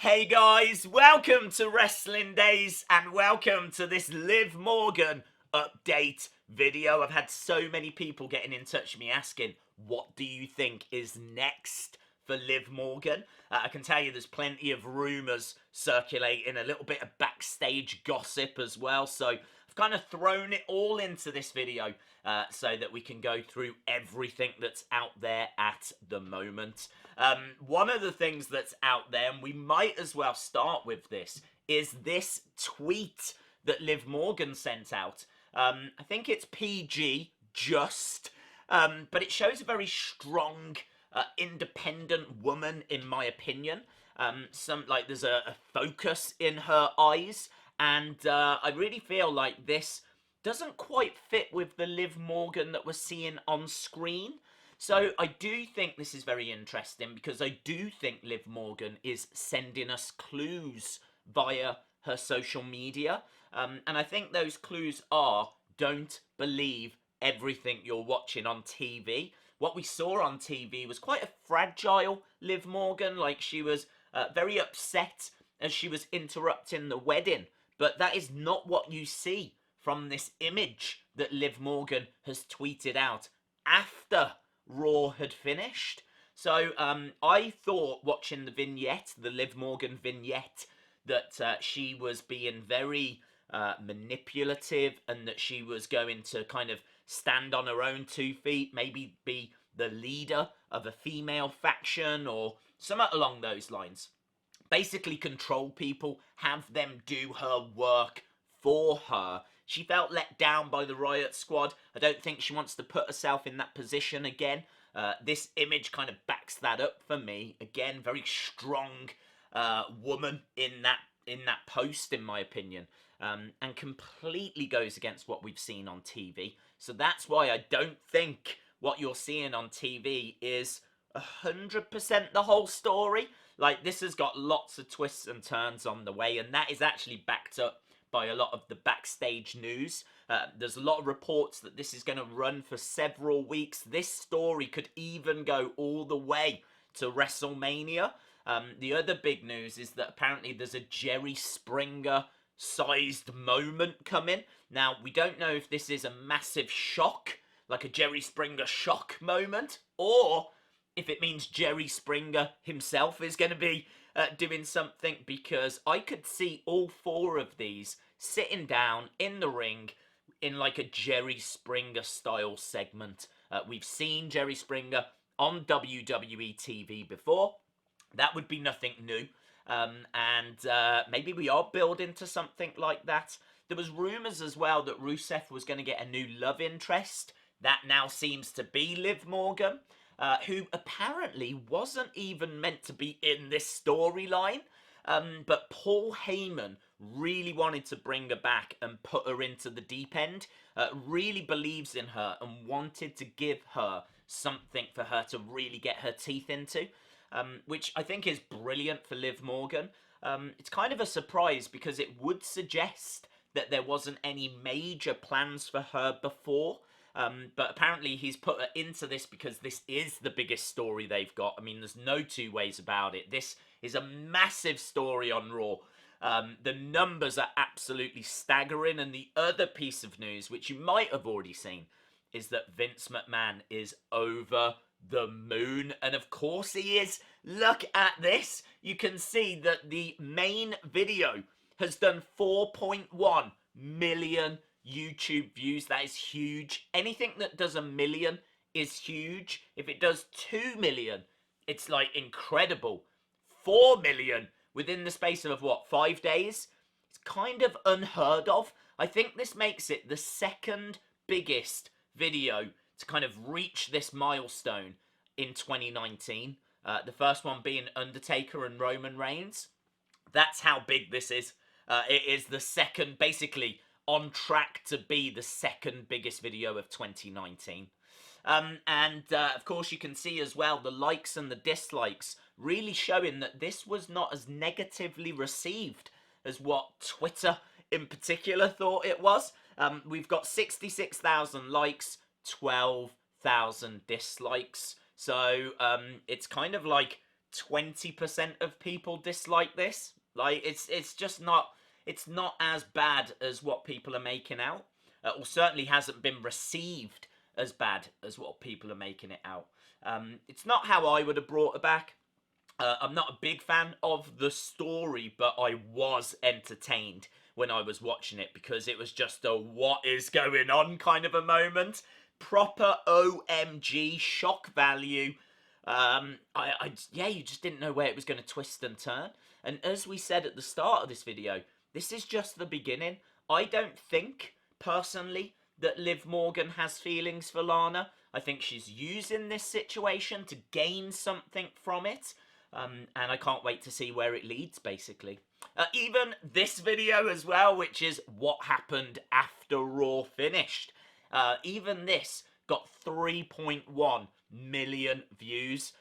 Hey guys, welcome to Wrestling Days and welcome to this Liv Morgan update video. I've had so many people getting in touch with me asking, what do you think is next for Liv Morgan? I can tell you there's plenty of rumours circulating, a little bit of backstage gossip as well, so I've kind of thrown it all into this video so that we can go through everything that's out there at the moment. One of the things that's out there, and we might as well start with this, is this tweet that Liv Morgan sent out. I think it's PG, just, but it shows a very strong, independent woman, in my opinion. There's a focus in her eyes, and I really feel like this doesn't quite fit with the Liv Morgan that we're seeing on screen. So I do think this is very interesting because I do think Liv Morgan is sending us clues via her social media. And I think those clues are, don't believe everything you're watching on TV. What we saw on TV was quite a fragile Liv Morgan, like she was very upset as she was interrupting the wedding. But that is not what you see from this image that Liv Morgan has tweeted out after Raw had finished. So I thought, watching the vignette, the Liv Morgan vignette, that she was being very manipulative and that she was going to kind of stand on her own 2 feet, maybe be the leader of a female faction or something along those lines. Basically control people, have them do her work for her. She felt let down by the Riot Squad. I don't think she wants to put herself in that position again. This image kind of backs that up for me. Again, very strong woman in that post, in my opinion, and completely goes against what we've seen on TV. So that's why I don't think what you're seeing on TV is 100% the whole story. Like, this has got lots of twists and turns on the way, and that is actually backed up by a lot of the backstage news. There's a lot of reports that this is going to run for several weeks. This story could even go all the way to WrestleMania. The other big news is that apparently there's a Jerry Springer sized moment coming. Now, we don't know if this is a massive shock, like a Jerry Springer shock moment, or if it means Jerry Springer himself is going to be doing something, because I could see all 4 of these sitting down in the ring in like a Jerry Springer style segment. We've seen Jerry Springer on WWE TV before. That would be nothing new. Maybe we are building to something like that. There was rumours as well that Rusev was going to get a new love interest. That now seems to be Liv Morgan, who apparently wasn't even meant to be in this storyline. But Paul Heyman really wanted to bring her back and put her into the deep end. Really believes in her and wanted to give her something for her to really get her teeth into. Which I think is brilliant for Liv Morgan. It's kind of a surprise because it would suggest that there wasn't any major plans for her before. But apparently he's put her into this because this is the biggest story they've got. I mean, there's no 2 ways about it. This is a massive story on Raw. The numbers are absolutely staggering. And the other piece of news, which you might have already seen, is that Vince McMahon is over the moon. And of course he is. Look at this. You can see that the main video has done 4.1 million YouTube views. That is huge. Anything that does 1 million is huge. If it does 2 million, it's like incredible. 4 million within the space of what, 5 days? It's kind of unheard of. I think this makes it the second biggest video to kind of reach this milestone in 2019. The first one being Undertaker and Roman Reigns. That's how big this is. It is the second, basically on track to be the second biggest video of 2019. Of course you can see as well the likes and the dislikes really showing that this was not as negatively received as what Twitter in particular thought it was. We've got 66,000 likes, 12,000 dislikes. So it's kind of like 20% of people dislike this. Like, it's just not, it's not as bad as what people are making out. Or certainly hasn't been received as bad as what people are making it out. It's not how I would have brought her back. I'm not a big fan of the story, but I was entertained when I was watching it because it was just a what is going on kind of a moment. Proper OMG shock value. Yeah, you just didn't know where it was going to twist and turn. And as we said at the start of this video, this is just the beginning. I don't think, personally, that Liv Morgan has feelings for Lana. I think she's using this situation to gain something from it. And I can't wait to see where it leads, basically. Even this video as well, which is what happened after Raw finished. Even this got 3.1 million views.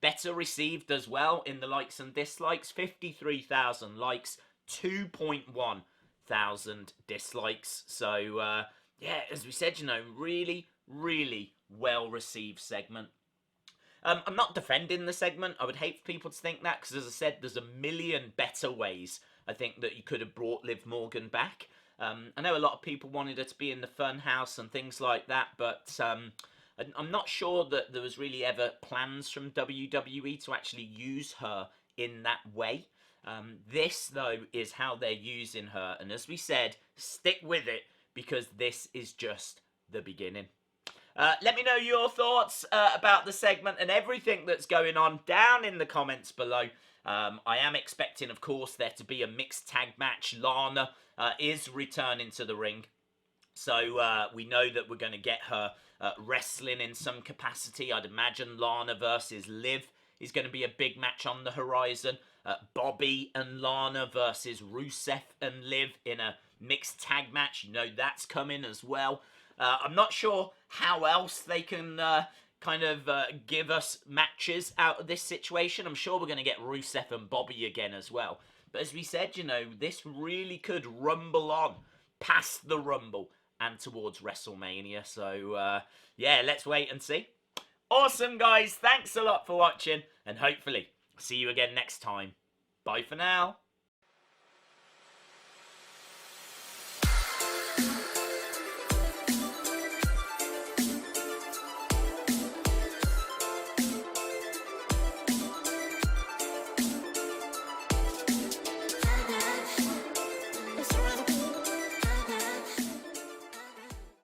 Better received as well in the likes and dislikes. 53,000 likes, 2.1 thousand dislikes. So, yeah, as we said, you know, really, really well-received segment. I'm not defending the segment. I would hate for people to think that because, as I said, there's a million better ways I think that you could have brought Liv Morgan back. I know a lot of people wanted her to be in the Fun House and things like that, but I'm not sure that there was really ever plans from WWE to actually use her in that way. This, though, is how they're using her. And as we said, stick with it because this is just the beginning. Let me know your thoughts about the segment and everything that's going on down in the comments below. I am expecting, of course, there to be a mixed tag match. Lana is returning to the ring. So we know that we're going to get her wrestling in some capacity. I'd imagine Lana versus Liv is going to be a big match on the horizon. Bobby and Lana versus Rusev and Liv in a mixed tag match. You know that's coming as well. I'm not sure how else they can give us matches out of this situation. I'm sure we're going to get Rusev and Bobby again as well. But as we said, you know, this really could rumble on past the Rumble and towards WrestleMania. So, yeah, let's wait and see. Awesome, guys. Thanks a lot for watching. And hopefully, see you again next time. Bye for now.